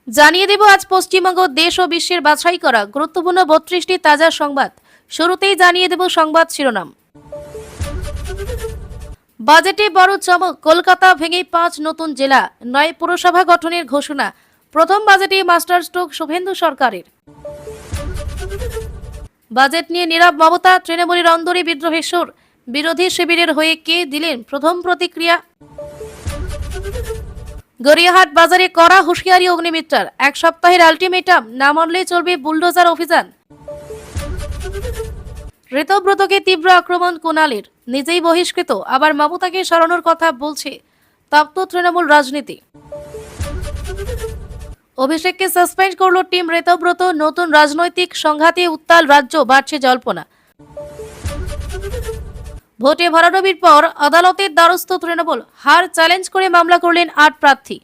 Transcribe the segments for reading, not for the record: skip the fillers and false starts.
জানিয়ে দেব আজ পশ্চিমবঙ্গ দেশ ও বিশ্বের বাছাই করা গুরুত্বপূর্ণ ৩২টি তাজা সংবাদ। শুরুতেই জানিয়ে দেব সংবাদ শিরোনাম। বাজেটে বড় চমক, কলকাতা ভেঙে ৫ নতুন জেলা, ৯ পুরসভা গঠনের ঘোষণা। প্রথম বাজেটে মাস্টার স্ট্রোক শুভেন্দু সরকারের। বাজেট নিয়ে নীরব মমতা, তৃণমূলের অন্দরে বিদ্রোহের সুর। বিরোধী শিবিরের হয়ে কে দিলেন প্রথম প্রতিক্রিয়া। গড়িয়াহাট বাজারে কড়া হুঁশিয়ারি অগ্নিমিত্রার, ১ সপ্তাহের আলটিমেটাম, না মানলে চলবে বুলডোজার অভিযান। ঋতব্রতকে তীব্র আক্রমণ কুণালের, নিজেই বহিষ্কৃত আবার মমতাকে সরানোর কথা বলছে তপ্ত তৃণমূল রাজনীতি। অভিষেককে সাসপেন্ড করল টিম ঋতব্রত, নতুন রাজনৈতিক সংঘাতে উত্তাল রাজ্য, বাড়ছে জল্পনা। ভোটে ভরাডুবির পর আদালতের দ্বারস্থ তৃণমূল, হার চ্যালেঞ্জ করে মামলা করলেন ৮ প্রার্থী।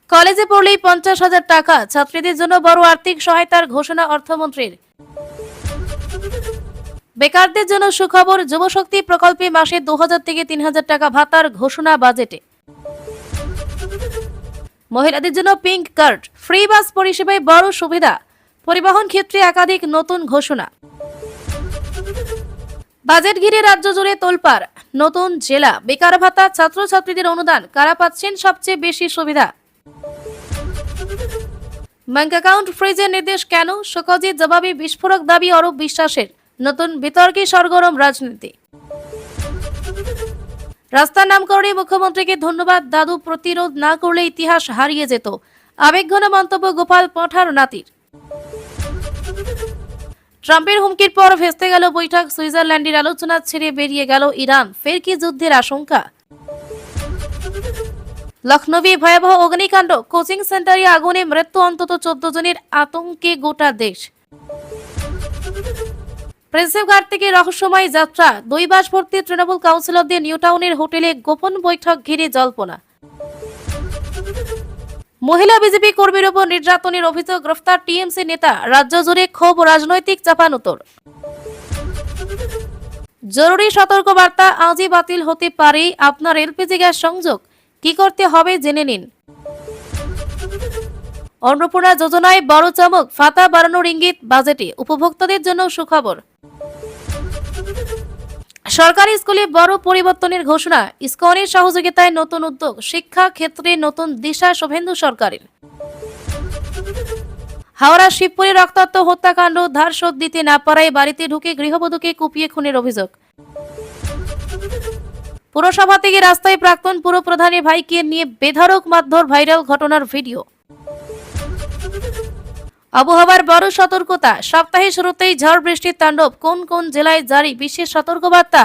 কলেজে পড়লেই ৫০,০০০ টাকা, ছাত্রীদের জন্য বড় আর্থিক সহায়তার ঘোষণা অর্থমন্ত্রীর। বেকারদের জন্য সুখবর, যুবশক্তি প্রকল্পে মাসে ২,০০০ থেকে ৩,০০০ টাকা ভাতার ঘোষণা বাজেটে। মহিলাদের জন্য পিঙ্ক কার্ড, ফ্রি বাস পরিষেবায় বড় সুবিধা, পরিবহন ক্ষেত্রে একাধিক নতুন ঘোষণা। বাজেট ঘিরে রাজ্য জুড়ে তোলপাড়, নতুন জেলা, বেকার ভাতা, ছাত্রছাত্রীদের অনুদান, কারা পাচ্ছেন সবচেয়ে বেশি সুবিধা। ব্যাংক অ্যাকাউন্ট ফ্রিজের নির্দেশ কেন, শোকজের জবাবে বিস্ফোরক দাবি অরূপ বিশ্বাসের। নতুন বিতর্কে সরগরম রাজনীতি। রাস্তার নামকরণে মুখ্যমন্ত্রীকে ধন্যবাদ, দাদু প্রতিরোধ না করলে ইতিহাস হারিয়ে যেত, আবেগঘন মন্তব্য গোপাল পঠার নাতির। ট্রাম্পের হুমকির পর ভেস্তে গেল বৈঠক, সুইজারল্যান্ডের আলোচনা ছেড়ে বেরিয়ে গেল ইরান, ফের কি যুদ্ধের আশঙ্কা। লখনৌয়ে ভয়াবহ অগ্নিকাণ্ড, কোচিং সেন্টারে আগুনে মৃত্যু অন্তত ১৪ জনের, আতঙ্কে গোটা দেশ। প্রিন্সেপ ঘাট থেকে রহস্যময় যাত্রা, ২ বাস ভর্তি তৃণমূল কাউন্সিলরদের নিউটাউনের হোটেলে গোপন বৈঠক ঘিরে জল্পনা। মহিলা বিজেপি কর্মীর উপর নির্যাতনের অভিযোগ, গ্রেফতার টিএমসি নেতা, রাজ্য জুড়ে ক্ষোভ, রাজনৈতিক চাপানোতর। জরুরি সতর্কবার্তা, আজই বাতিল হতে পারে আপনার এলপিজি গ্যাস সংযোগ, কি করতে হবে জেনে নিন। অন্নপূর্ণা যোজনায় বড় চমক, ভাতা বাড়ানোর ইঙ্গিত বাজেটে, উপভোক্তাদের জন্য সুখবর। সরকারি স্কুলে বড় পরিবর্তনের ঘোষণা, ইসকনের সহযোগিতায় নতুন উদ্যোগ, শিক্ষা ক্ষেত্রে নতুন দিশা শুভেন্দু সরকারের। হাওড়া শিবপুরে রক্তাক্ত হত্যাকাণ্ড, ধার শোধ দিতে না পারায় বাড়িতে ঢুকে গৃহবধূকে কুপিয়ে খুনের অভিযোগ। পুরসভা থেকে রাস্তায় প্রাক্তন পুরপ্রধানের ভাইকে নিয়ে বেধড়ক মারধর, ভাইরাল ঘটনার ভিডিও। আবহাওয়ার বড় সতর্কতা, সপ্তাহের শুরুতেই ঝড় বৃষ্টির তাণ্ডব, কোন কোন জেলায় জারি বিশেষ সতর্কবার্তা।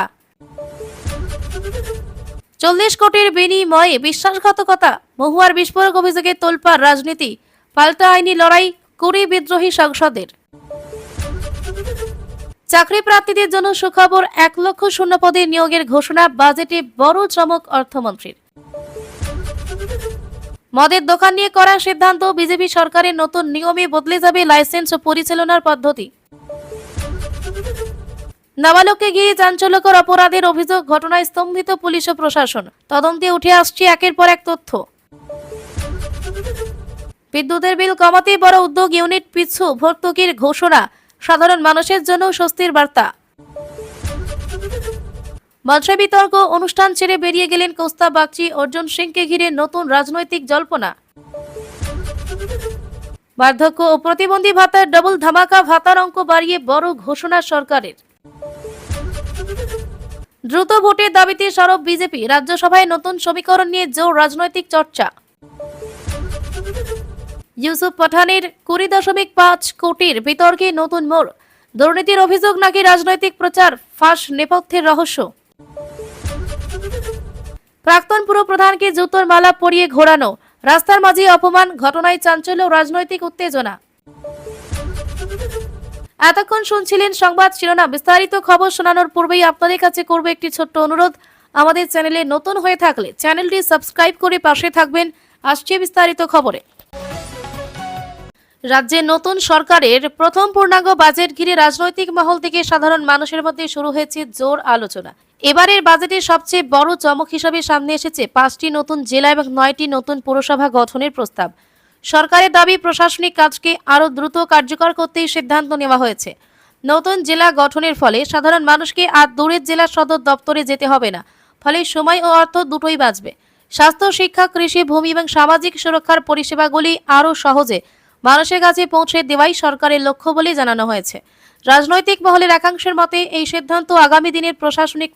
৪০ কোটির বিনিময়ে বিশ্বাসঘাতকতা, মহুয়ার বিস্ফোরক অভিযোগে তোলপাড় রাজনীতি, পাল্টা আইনি লড়াই, কুড়ি বিদ্রোহী সাংসদের। চাকরি প্রার্থীদের জন্য সুখবর, ১ লক্ষ শূন্যপদে নিয়োগের ঘোষণা, বাজেটে বড় চমক অর্থমন্ত্রীর। মদের দোকান নিয়ে করা সিদ্ধান্ত, বিজেপি সরকারের নতুন নিয়মে বদলে যাবে লাইসেন্স ও পরিচালনার পদ্ধতি। নাবালককে ঘিরে চাঞ্চল্যকর অপরাধের অভিযোগ, ঘটনায় স্তম্ভিত পুলিশ ও প্রশাসন, তদন্তে উঠে আসছে একের পর এক তথ্য। বিদ্যুতের বিল কমাতে বড় উদ্যোগ, ইউনিট পিছু ভর্তুকির ঘোষণা, সাধারণ মানুষের জন্য স্বস্তির বার্তা। মঞ্চে বিতর্ক, অনুষ্ঠান ছেড়ে বেরিয়ে গেলেন কৌস্তা বাগচি, অর্জুন সিংকে ঘিরে নতুন রাজনৈতিক জল্পনা। বার্ধক্য ও প্রতিবন্ধী ভাতার ডবল ধামাকা, ভাতার অঙ্ক বাড়িয়ে বড় ঘোষণা সরকারের। দ্রুত ভোটের দাবিতে সরব বিজেপি, রাজ্যসভায় নতুন সমীকরণ নিয়ে জোর রাজনৈতিক চর্চা। ইউসুফ পাঠানের ২০.৫ কোটির বিতর্কে নতুন মোড়, দুর্নীতির অভিযোগ নাকি রাজনৈতিক প্রচার, ফাঁস নেপথ্যের রহস্য। প্রাক্তন পুরপ্রধানকে জুতোর মালা পরিয়ে ঘোরানো, রাস্তার মাঝে অপমান, ঘটনায় চাঞ্চল্য, রাজনৈতিক উত্তেজনা। এতক্ষণ শুনছিলেন সংবাদ শিরোনাম, বিস্তারিত খবর শোনানোর পূর্বেই আপনাদের কাছে করব একটি ছোট্ট অনুরোধ, আমাদের চ্যানেলে নতুন হয়ে থাকলে চ্যানেলটি সাবস্ক্রাইব করে পাশে থাকবেন। আসছে বিস্তারিত খবরে। রাজ্যে নতুন সরকারের প্রথম পূর্ণাঙ্গ বাজেট ঘিরে রাজনৈতিক মহল থেকে সাধারণ মানুষের মধ্যে শুরু হয়েছে জোর আলোচনা। এবারের বাজেটের সবচেয়ে বড় চমক হিসেবে সামনে এসেছে 5টি নতুন জেলা এবং 9টি নতুন পৌরসভা গঠনের প্রস্তাব। সরকারের দাবি প্রশাসনিক কাজকে আরও দ্রুত কার্যকর করতেই সিদ্ধান্ত নেওয়া হয়েছে। নতুন জেলা গঠনের ফলে সাধারণ মানুষকে আর দূরের জেলা সদর দপ্তরে যেতে হবে না, ফলে সময় ও অর্থ দুটোই বাঁচবে। স্বাস্থ্য, শিক্ষা, কৃষি, ভূমি এবং সামাজিক সুরক্ষার পরিষেবাগুলি আরও সহজে মানুষের কাছে পৌঁছে দেওয়াই সরকারের লক্ষ্য বলে জানানো হয়েছে। রাজনৈতিক মহলের একাংশের মতে এই সিদ্ধান্ত আগামী দিনের প্রশাসনিক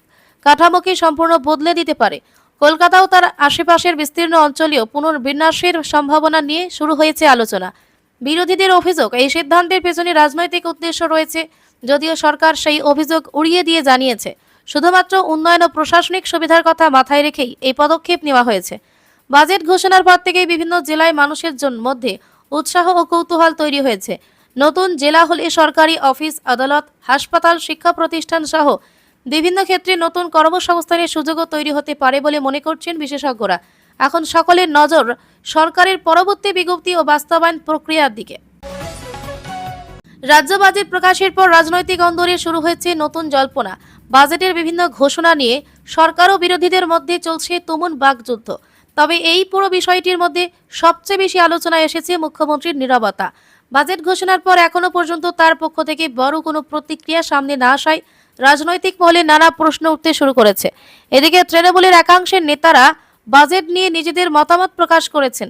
কাঠামোকে সম্পূর্ণ বদলে দিতে পারে। কলকাতা ও তার আশেপাশের বিস্তীর্ণ অঞ্চলেও পুনর্বিন্যাসের সম্ভাবনা নিয়ে শুরু হয়েছে আলোচনা। বিরোধীদের অভিযোগ, এই সিদ্ধান্তের পেছনে রাজনৈতিক উদ্দেশ্য রয়েছে, যদিও সরকার সেই অভিযোগ উড়িয়ে দিয়ে জানিয়েছে শুধুমাত্র উন্নয়ন ও প্রশাসনিক সুবিধার কথা মাথায় রেখেই এই পদক্ষেপ নেওয়া হয়েছে। বাজেট ঘোষণার পর থেকেই বিভিন্ন জেলায় মানুষের মধ্যে উৎসাহ ও কৌতূহল তৈরি হয়েছে। নতুন জেলা হলে সরকারি অফিস, আদালত, হাসপাতাল, শিক্ষা প্রতিষ্ঠান সহ বিভিন্ন ক্ষেত্রে নতুন কর্মসংস্থানের সুযোগও তৈরি হতে পারে বলে মনে করছেন বিশেষজ্ঞরা। এখন সকলের নজর সরকারের পরবর্তী বিজ্ঞপ্তি ও বাস্তবায়ন প্রক্রিয়ার দিকে। রাজ্য বাজেট প্রকাশের পর রাজনৈতিক অন্দরে শুরু হয়েছে নতুন জল্পনা। বাজেটের বিভিন্ন ঘোষণা নিয়ে সরকার ও বিরোধীদের মধ্যে চলছে তুমুল বাকযুদ্ধ। তবে এই পুরো বিষয়টির মধ্যে সবচেয়ে বেশি আলোচনায় এসেছে মুখ্যমন্ত্রীর নীরবতা। বাজেট ঘোষণার পর এখনো পর্যন্ত তার পক্ষ থেকে বড় কোনো প্রতিক্রিয়া সামনে না আসায় রাজনৈতিক মহলে নানা প্রশ্ন উঠতে শুরু করেছে। এদিকে তৃণমূলের একাংশের নেতারা বাজেট নিয়ে নিজেদের মতামত প্রকাশ করেছেন।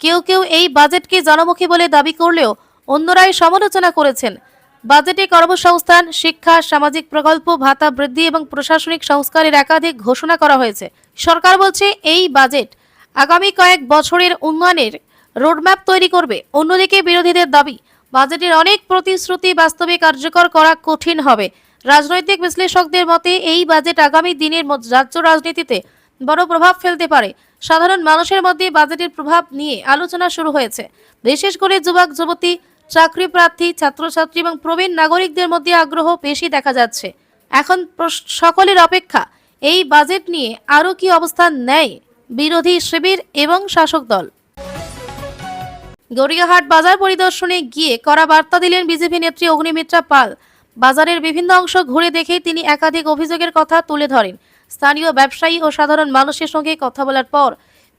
কেউ কেউ এই বাজেটকে জনমুখী বলে দাবি করলেও অন্যরাই সমালোচনা করেছেন। বাজেটে কর্মসংস্থান, শিক্ষা, সামাজিক প্রকল্প, ভাতা বৃদ্ধি এবং প্রশাসনিক সংস্কারের একাধিক ঘোষণা করা হয়েছে। সরকার বলছে এই বাজেট আগামী কয়েক বছরের উন্নয়নের রোডম্যাপ তৈরি করবে। অন্যদিকে বিরোধীদের দাবি বাজেটের অনেক প্রতিশ্রুতি বাস্তবে কার্যকর করা কঠিন হবে। রাজনৈতিক বিশ্লেষকদের মতে এই বাজেট আগামী দিনের রাজ্য রাজনীতিতে বড় প্রভাব ফেলতে পারে। সাধারণ মানুষের মধ্যে বাজেটের প্রভাব নিয়ে আলোচনা শুরু হয়েছে। বিশেষ করে যুবক যুবতী, চাকরি প্রার্থী, ছাত্রছাত্রী এবং প্রবীণ নাগরিকদের মধ্যে আগ্রহ বেশি দেখা যাচ্ছে। এখন সকলের অপেক্ষা এই বাজেট নিয়ে আরও কি অবস্থান নেয় বিরোধী শিবির এবং শাসক দল। গড়িয়াহাট বাজার পরিদর্শনে গিয়ে কড়া বার্তা দিলেন বিজেপি নেত্রী অগ্নিমিত্রা পাল। বাজারের বিভিন্ন অংশ ঘুরে দেখে তিনি একাধিক অভিযোগের কথা তুলে ধরেন। স্থানীয় ব্যবসায়ী ও সাধারণ মানুষের সঙ্গে কথা বলার পর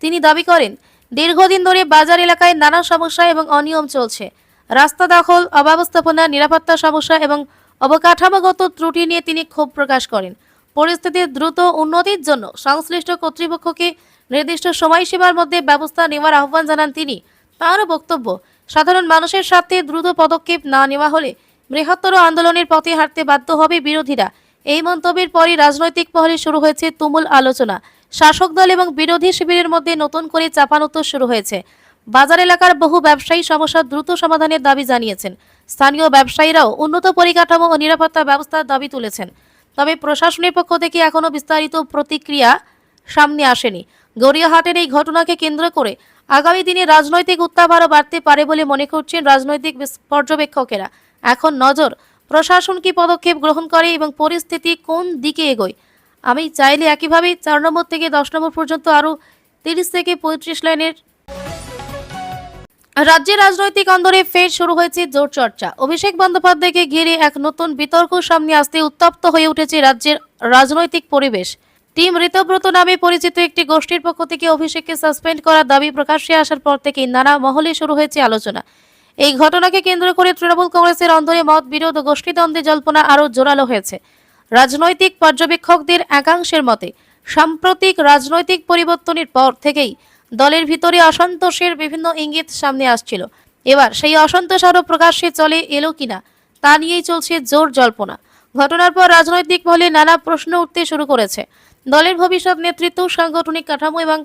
তিনি দাবি করেন, দীর্ঘদিন ধরে বাজার এলাকায় নানা সমস্যা এবং অনিয়ম চলছে। রাস্তা দখল, অব্যবস্থাপনা, নিরাপত্তা সমস্যা এবং অবকাঠামোগত ত্রুটি নিয়ে তিনি ক্ষোভ প্রকাশ করেন। পরিস্থিতির দ্রুত উন্নতির জন্য সংশ্লিষ্ট কর্তৃপক্ষকে নির্দিষ্ট সময়সীমার মধ্যে ব্যবস্থা নেওয়ার আহ্বান জানান তিনি। তাঁরও বক্তব্য, সাধারণ মানুষের স্বার্থে দ্রুত পদক্ষেপ না নেওয়া হলে বৃহত্তর আন্দোলনের পথে হাঁটতে বাধ্য হবে বিরোধীরা। এই মন্তব্যের পরই রাজনৈতিক মহলে শুরু হয়েছে তুমুল আলোচনা। শাসক দল এবং বিরোধী শিবিরের মধ্যে নতুন করে চাপানোত্তর শুরু হয়েছে। বাজার এলাকার বহু ব্যবসায়ী সমস্যার দ্রুত সমাধানের দাবি জানিয়েছেন। স্থানীয় ব্যবসায়ীরাও উন্নত পরিকাঠামো ও নিরাপত্তা ব্যবস্থার দাবি তুলেছেন। তবে প্রশাসনের পক্ষ থেকে এখনও বিস্তারিত প্রতিক্রিয়া সামনে আসেনি। গড়িয়াহাটের এই ঘটনাকে কেন্দ্র করে আগামী দিনে রাজনৈতিক উত্তাপ আরও বাড়তে পারে বলে মনে করছেন রাজনৈতিক পর্যবেক্ষকেরা। এখন নজর প্রশাসন কি পদক্ষেপ গ্রহণ করে এবং পরিস্থিতি কোন দিকে এগোয়। আমি চাইলে একইভাবে 4 নম্বর থেকে 10 নম্বর পর্যন্ত আরও 30 থেকে 35 লাইনের। রাজ্যের রাজনৈতিক অন্দরে ফের শুরু হয়েছে জোর চর্চা। অভিষেক বন্দ্যোপাধ্যায়কে ঘিরে এক নতুন বিতর্ক সামনে আসতে উত্তপ্ত হয়ে উঠেছে রাজ্যের রাজনৈতিক পরিবেশ। টিম ঋতব্রত নামে পরিচিত একটি গোষ্ঠীর পক্ষ থেকে অভিষেককে সাসপেন্ড করার দাবি প্রকাশ্যে আসার পর থেকেই নানা মহলে শুরু হয়েছে আলোচনা। এই ঘটনাকে কেন্দ্র করে তৃণমূল কংগ্রেসের অন্দরে মত বিরোধ ও গোষ্ঠীদ্বন্দ্বে জল্পনা আরও জোরালো হয়েছে। রাজনৈতিক পর্যবেক্ষকদের একাংশের মতে সাম্প্রতিক রাজনৈতিক পরিবর্তনের পর থেকেই দলের ভিতরে অসন্তোষের বিভিন্ন ইঙ্গিত সামনে আসছিল। এবার সেই অসন্তোষ আরও প্রকাশ্যে চলে এলো কিনা তা নিয়েই চলছে জোর জল্পনা। ঘটনার পর রাজনৈতিক মহলে নানা প্রশ্ন উঠতে শুরু করেছে। দলের ভবিষ্যৎ নেতৃত্ব, সাংগঠনিক কাঠামো এবং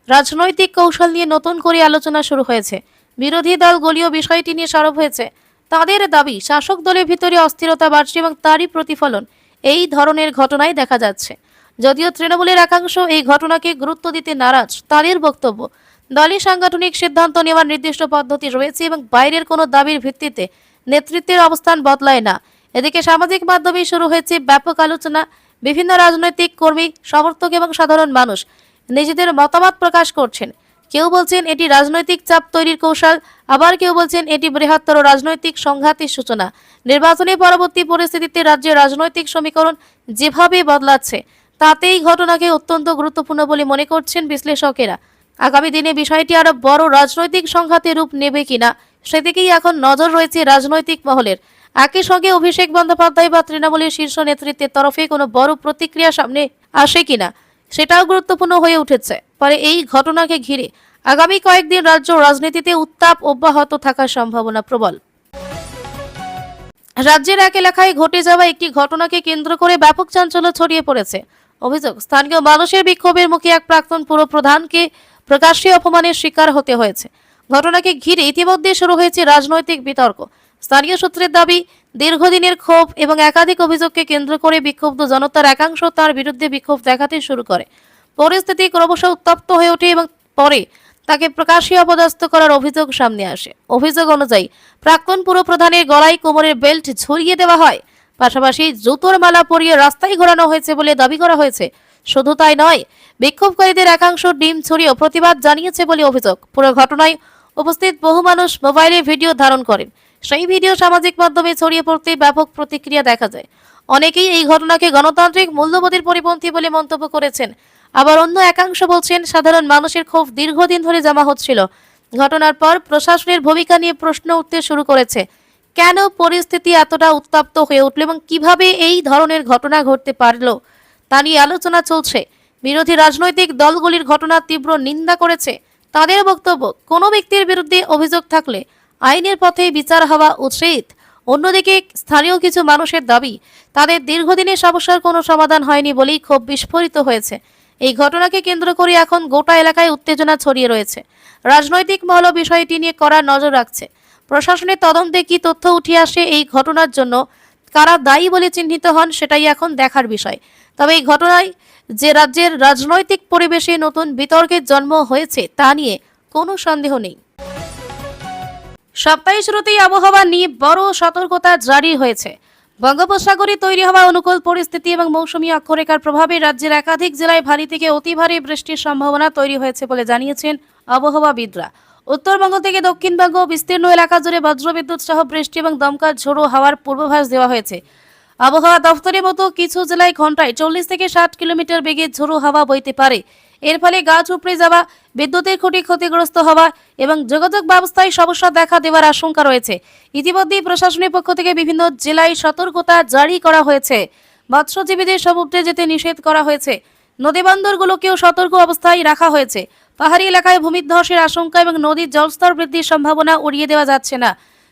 রাজনৈতিক কৌশল নিয়ে নতুন করে আলোচনা শুরু হয়েছে। বিরোধী দলগুলিও বিষয়টি নিয়ে সরব হয়েছে। তাদের দাবি শাসক দলের ভিতরে অস্থিরতা বাড়ছে এবং তারই প্রতিফলন এই ধরনের ঘটনায় দেখা যাচ্ছে। যদিও তৃণমূলের একাংশ এই ঘটনাকে গুরুত্ব দিতে নারাজ। তাদের বক্তব্য, দলের সাংগঠনিক সিদ্ধান্ত নেওয়ার নির্দিষ্ট পদ্ধতি রয়েছে এবং বাইরের কোনো দাবির ভিত্তিতে নেতৃত্বের অবস্থান বদলায় না। এদিকে সামাজিক মাধ্যমে শুরু হয়েছে ব্যাপক আলোচনা। বিভিন্ন রাজনৈতিক কর্মী, সমর্থক এবং সাধারণ মানুষ নিজেদের মতামত প্রকাশ করছেন। কেউ বলছেন এটি রাজনৈতিক চাপ তৈরির কৌশল, আবার কেউ বলছেন এটি বৃহত্তর রাজনৈতিক সংঘাতের সূচনা। নির্বাচনী পরবর্তী পরিস্থিতিতে রাজ্যের রাজনৈতিক সমীকরণ যেভাবে বদলাচ্ছে তাতে এই ঘটনাকে অত্যন্ত গুরুত্বপূর্ণ বলে মনে করছেন বিশ্লেষকেরা। আগামী দিনে বিষয়টি আরো বড় রাজনৈতিক সংঘাতে রূপ নেবে কিনা সেদিকেই এখন নজর রয়েছে রাজনৈতিক মহলের। একই সঙ্গে অভিষেক বন্দ্যোপাধ্যায় বা তৃণমূলের শীর্ষ নেতৃত্বের তরফে কোনো বড় প্রতিক্রিয়া সামনে আসে কিনা সেটাও গুরুত্বপূর্ণ হয়ে উঠেছে। পরে এই ঘটনাকে ঘিরে আগামী কয়েকদিন রাজ্য রাজনীতিতে উত্তাপ অব্যাহত থাকার সম্ভাবনা প্রবল। রাজ্যের এক এলাকায় ঘটে যাওয়া একটি ঘটনাকে কেন্দ্র করে ব্যাপক চাঞ্চল্য ছড়িয়ে পড়েছে। অভিযোগ, স্থানীয় মানুষের বিক্ষোভের মুখে এক প্রাক্তন পুর প্রধানকে প্রকাশ্যে অপমানের শিকার হতে হয়েছে। ঘটনাকে ঘিরে ইতিমধ্যে শুরু হয়েছে রাজনৈতিক বিতর্ক। স্থানীয় সূত্রের দাবি, দীর্ঘদিনের ক্ষোভ এবং একাধিক অভিযোগকে কেন্দ্র করে বিক্ষুব্ধ জনতার একাংশ তার বিরুদ্ধে বিক্ষোভ দেখাতে শুরু করে। পরিস্থিতি ক্রমশ উত্তপ্ত হয়ে ওঠে এবং পরে তাকে প্রকাশ্যে অপদস্থ করার অভিযোগ সামনে আসে। অভিযোগ অনুযায়ী প্রাক্তন পুর প্রধানের গলায় কোমরের বেল্ট ঝুলিয়ে দেওয়া হয়, পাশাপাশি জুতোর মালা পরিয়ে রাস্তায় ঘোরানো হয়েছে বলে দাবি করা হয়েছে। শুধু তাই নয়, বিক্ষোভকারীদের একাংশ ডিম ছড়িয়েও প্রতিবাদ জানিয়েছে বলে অভিযোগ। পুরো ঘটনায় উপস্থিত বহু মানুষ মোবাইলে ভিডিও ধারণ করেন। সেই ভিডিও সামাজিক মাধ্যমে ছড়িয়ে পড়তে ব্যাপক প্রতিক্রিয়া দেখা যায়। অনেকেই এই ঘটনাকে গণতান্ত্রিক মূল্যবোধের পরিপন্থী বলে মন্তব্য করেছেন। আবার অন্য একাংশ বলছেন সাধারণ মানুষের ক্ষোভ দীর্ঘদিন ধরে জমা হচ্ছিল। ঘটনার পর প্রশাসনের ভূমিকা নিয়ে প্রশ্ন উঠতে শুরু করেছে। কেন পরিস্থিতি এতটা উত্তপ্ত হয়ে উঠল এবং কিভাবে এই ধরনের ঘটনা ঘটতে পারল তা নিয়ে আলোচনা চলছে। বিরোধী রাজনৈতিক দলগুলির ঘটনার তীব্র নিন্দা করেছে। তাদের বক্তব্য, কোনো ব্যক্তির বিরুদ্ধে অভিযোগ থাকলে আইনের পথে বিচার হওয়া উচিত। অন্যদিকে স্থানীয় কিছু মানুষের দাবি, তাদের দীর্ঘদিনের সমস্যার কোনো সমাধান হয়নি বলেই ক্ষোভ বিস্ফোরিত হয়েছে। এই ঘটনাকে কেন্দ্র করে এখন গোটা এলাকায় উত্তেজনা ছড়িয়ে রয়েছে। রাজনৈতিক মহল বিষয়টি নিয়ে কড়া নজর রাখছে। প্রশাসনের তদন্তে কি তথ্য উঠে আসে, এই ঘটনার জন্য কারা দায়ী বলে চিহ্নিত হন, সেটাই এখন দেখার বিষয়। তবে এই ঘটনায় যে রাজ্যের রাজনৈতিক পরিবেশে নতুন বিতর্কের জন্ম হয়েছে তা নিয়ে কোনো সন্দেহ নেই। সপ্তাহের শুরুতেই আবহাওয়া নিয়ে বড় সতর্কতা জারি হয়েছে। বঙ্গোপসাগরে তৈরি হওয়া অনুকূল পরিস্থিতি এবং মৌসুমী অক্ষরেখার প্রভাবে রাজ্যের একাধিক জেলায় ভারী থেকে অতি ভারী বৃষ্টির সম্ভাবনা তৈরি হয়েছে বলে জানিয়েছেন আবহাওয়াবিদরা। উত্তরবঙ্গ থেকে দক্ষিণবঙ্গ বিস্তীর্ণ এলাকা জুড়ে বজ্রবিদ্যুৎ সহ বৃষ্টি এবং দমকা ঝোড়ো হাওয়ার পূর্বাভাস দেওয়া হয়েছে। আবহাওয়া দফতরের মতো কিছু জেলায় ঘন্টায় 40 থেকে 60 কিলোমিটার বেগে ঝোড়ো হাওয়া বইতে পারে। এর ফলে গাছ উপড়ে যাওয়া, বিদ্যুতের খুঁটি ক্ষতিগ্রস্ত হওয়া এবং যোগাযোগ ব্যবস্থায় সমস্যা দেখা দেওয়ার আশঙ্কা রয়েছে। ইতিমধ্যেই প্রশাসনের পক্ষ থেকে বিভিন্ন জেলায় সতর্কতা জারি করা হয়েছে। মৎস্যজীবীদের সমুদ্রে যেতে নিষেধ করা হয়েছে। নদীবন্দরগুলোকেও সতর্ক অবস্থায় রাখা হয়েছে। পাহাড়ি এলাকায় ভূমিধ্বসের আশঙ্কা এবং নদীর জলস্তর বৃদ্ধির সম্ভাবনা উড়িয়ে দেওয়া যাচ্ছে না।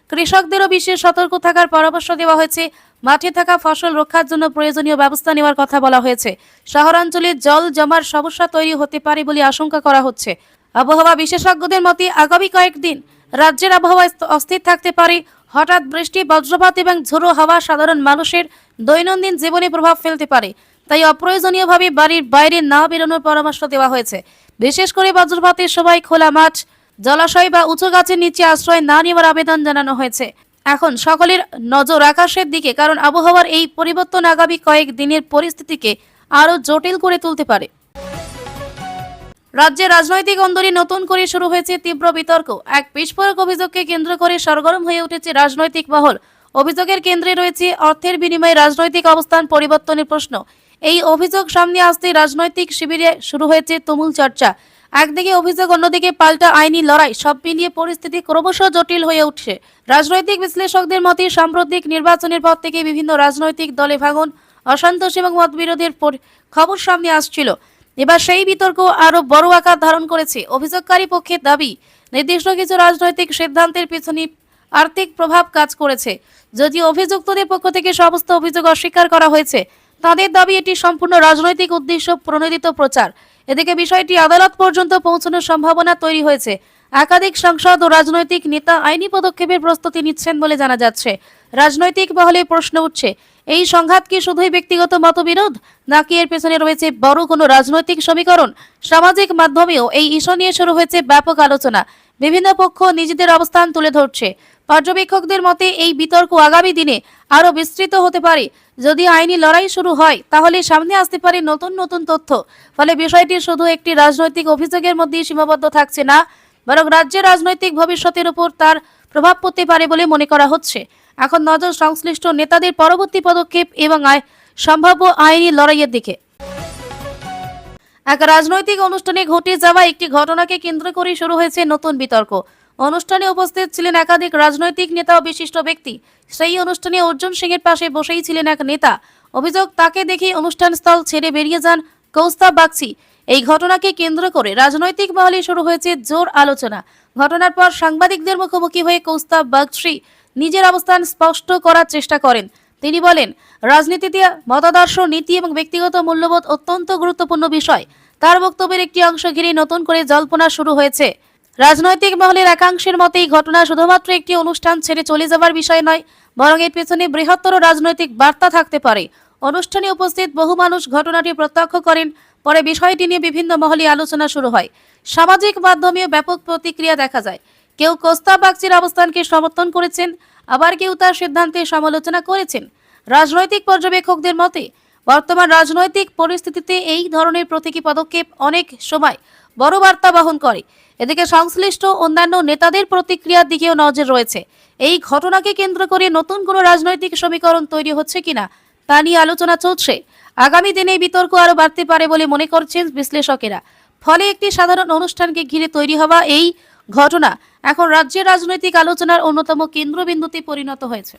কৃষকদেরও বিশেষ সতর্ক থাকার পরামর্শ দেওয়া হয়েছে। মাঠে থাকা ফসল রক্ষার জন্য প্রয়োজনীয় ব্যবস্থা নেওয়ার কথা বলা হয়েছে। শহরাঞ্চলে জল জমার সমস্যা তৈরি হতে পারে বলে আশঙ্কা করা হচ্ছে। আবহাওয়া বিশেষজ্ঞদের মতে আগামী কয়েকদিন রাজ্যের আবহাওয়া অস্থির থাকতে পারে। হঠাৎ বৃষ্টি, বজ্রপাত এবং ঝোড়ো হাওয়া সাধারণ মানুষের দৈনন্দিন জীবনে প্রভাব ফেলতে পারে। তাই অপ্রয়োজনীয়ভাবে বাড়ির বাইরে না বেরোনোর পরামর্শ দেওয়া হয়েছে। বিশেষ করে বজ্রপাতের সময় খোলা মাঠ, জলাশয় বা উঁচু গাছের নিচে আশ্রয় না নেওয়ার আবেদন জানানো হয়েছে। এখন সকলের নজর আকাশের দিকে, কারণ আবহাওয়ার এই পরিবর্তন আগামী কয়েক দিনের পরিস্থিতিকে আরো জটিল করে তুলতে পারে। রাজ্যের রাজনৈতিক অন্দরে নতুন করে শুরু হয়েছে তীব্র বিতর্ক। এক বিস্ফোরক অভিযোগকে কেন্দ্র করে সরগরম হয়ে উঠেছে রাজনৈতিক মহল। অভিযোগের কেন্দ্রে রয়েছে অর্থের বিনিময়ে রাজনৈতিক অবস্থান পরিবর্তনের প্রশ্ন। এই অভিযোগ সামনে আসতে রাজনৈতিক শিবিরে শুরু হয়েছে তুমুল চর্চা। একদিকে অভিযোগ, অন্যদিকে পাল্টা আইনি লড়াই। সব মিলিয়ে পরিস্থিতি ক্রমশ জটিল হয়ে উঠছে। রাজনৈতিক বিশ্লেষকদের মতে সাম্প্রতিক নির্বাচনের পর থেকে বিভিন্ন রাজনৈতিক দলে ভাঙন, অসন্তোষ এবং মতবিরোধের খবর সামনে আসছিল। এবার সেই বিতর্ক আরো বড় আকার ধারণ করেছে। অভিযোগকারী পক্ষের দাবি, নির্দিষ্ট কিছু রাজনৈতিক সিদ্ধান্তের পিছনে আর্থিক প্রভাব কাজ করেছে। যদিও অভিযুক্তদের পক্ষ থেকে সমস্ত অভিযোগ অস্বীকার করা হয়েছে, তাদের দাবি এটি সম্পূর্ণ রাজনৈতিক উদ্দেশ্য প্রণোদিত প্রচার। এদিকে বিষয়টি আদালত পর্যন্ত পৌঁছানোর সম্ভাবনা তৈরি হয়েছে। একাধিক সাংসদ ও রাজনৈতিক নেতা আইনি পদক্ষেপের প্রস্তুতি নিচ্ছেন বলে জানা যাচ্ছে। রাজনৈতিক মহলে প্রশ্ন উঠছে, এই সংঘাত কি শুধুই ব্যক্তিগত মতবিরোধ, নাকি এর পেছনে রয়েছে বড় কোনো রাজনৈতিক সমীকরণ? সামাজিক মাধ্যমেও এই ইস্যু নিয়ে শুরু হয়েছে ব্যাপক আলোচনা। বিভিন্ন পক্ষ নিজেদের অবস্থান তুলে ধরছে। পর্যবেক্ষকদের মতে এই বিতর্ক আগামী দিনে আরো বিস্তৃত হতে পারে। যদি আইনি লড়াই শুরু হয়, তাহলে সামনে আসতে পারে নতুন নতুন তথ্য। ফলে বিষয়টি শুধু একটি রাজনৈতিক অভিযোগের মধ্যেই সীমাবদ্ধ থাকছে না, বরং রাজ্যের রাজনৈতিক ভবিষ্যতের উপর তার প্রভাব পড়তে পারে বলে মনে করা হচ্ছে। এখন নজর সংশ্লিষ্ট নেতাদের পরবর্তী পদক্ষেপ এবং সম্ভাব্য আইনি লড়াইয়ের দিকে। এক রাজনৈতিক অনুষ্ঠানে ঘটে যাওয়া একটি ঘটনাকে কেন্দ্র করে শুরু হয়েছে নতুন বিতর্ক। অনুষ্ঠানে উপস্থিত ছিলেন একাধিক রাজনৈতিক নেতা ও বিশিষ্ট ব্যক্তি। সেই অনুষ্ঠানে অর্জুন সিং এর পাশে বসেই ছিলেন এক নেতা। অভিযোগ, তাকে দেখে অনুষ্ঠান স্থল ছেড়ে বেরিয়ে যান কৌস্তাব বাগচি। এই ঘটনাকে কেন্দ্র করে রাজনৈতিক মহলে শুরু হয়েছে জোর আলোচনা। ঘটনার পর সাংবাদিকদের মুখোমুখি হয়ে কৌস্তাব বাগচি নিজের অবস্থান স্পষ্ট করার চেষ্টা করেন। তিনি বলেন, রাজনীতিতে মতাদর্শ, নীতি এবং ব্যক্তিগত মূল্যবোধ অত্যন্ত গুরুত্বপূর্ণ বিষয়। তার বক্তব্যের একটি অংশ ঘিরে নতুন করে জল্পনা শুরু হয়েছে। রাজনৈতিক মহলের একাংশের মতে এই ঘটনা শুধুমাত্র একটি অনুষ্ঠান ছেড়ে চলে যাওয়ার বিষয় নয়, বরং এর পেছনে বৃহত্তর রাজনৈতিক বার্তা থাকতে পারে। অনুষ্ঠানে উপস্থিত বহু মানুষ ঘটনাটি প্রত্যক্ষ করেন। পরে বিষয়টি নিয়ে বিভিন্ন মহলে আলোচনা শুরু হয়। সামাজিক মাধ্যমেও ব্যাপক প্রতিক্রিয়া দেখা যায়। কেউ কৌস্তাব বাগচির অবস্থানকে সমর্থন করেছেন, আবার কেউ তার সিদ্ধান্তের সমালোচনা করেছেন। রাজনৈতিক পর্যবেক্ষকদের মতে বর্তমান রাজনৈতিক পরিস্থিতিতে এই ধরনের প্রতীকী পদক্ষেপ অনেক সময় বড় বার্তা বহন করে। এদিকে সংশ্লিষ্ট অন্যান্য নেতাদের প্রতিক্রিয়ার দিকেও নজর রয়েছে। এই ঘটনাকে কেন্দ্র করে নতুন কোনো রাজনৈতিক সমীকরণ তৈরি হচ্ছে কিনা তা নিয়ে আলোচনা চলছে। আগামী দিনে এই বিতর্ক আরো বাড়তে পারে বলে মনে করছেন বিশ্লেষকেরা। ফলে একটি সাধারণ অনুষ্ঠানকে ঘিরে তৈরি হওয়া এই ঘটনা এখন রাজ্যের রাজনৈতিক আলোচনার অন্যতম কেন্দ্রবিন্দুতে পরিণত হয়েছে।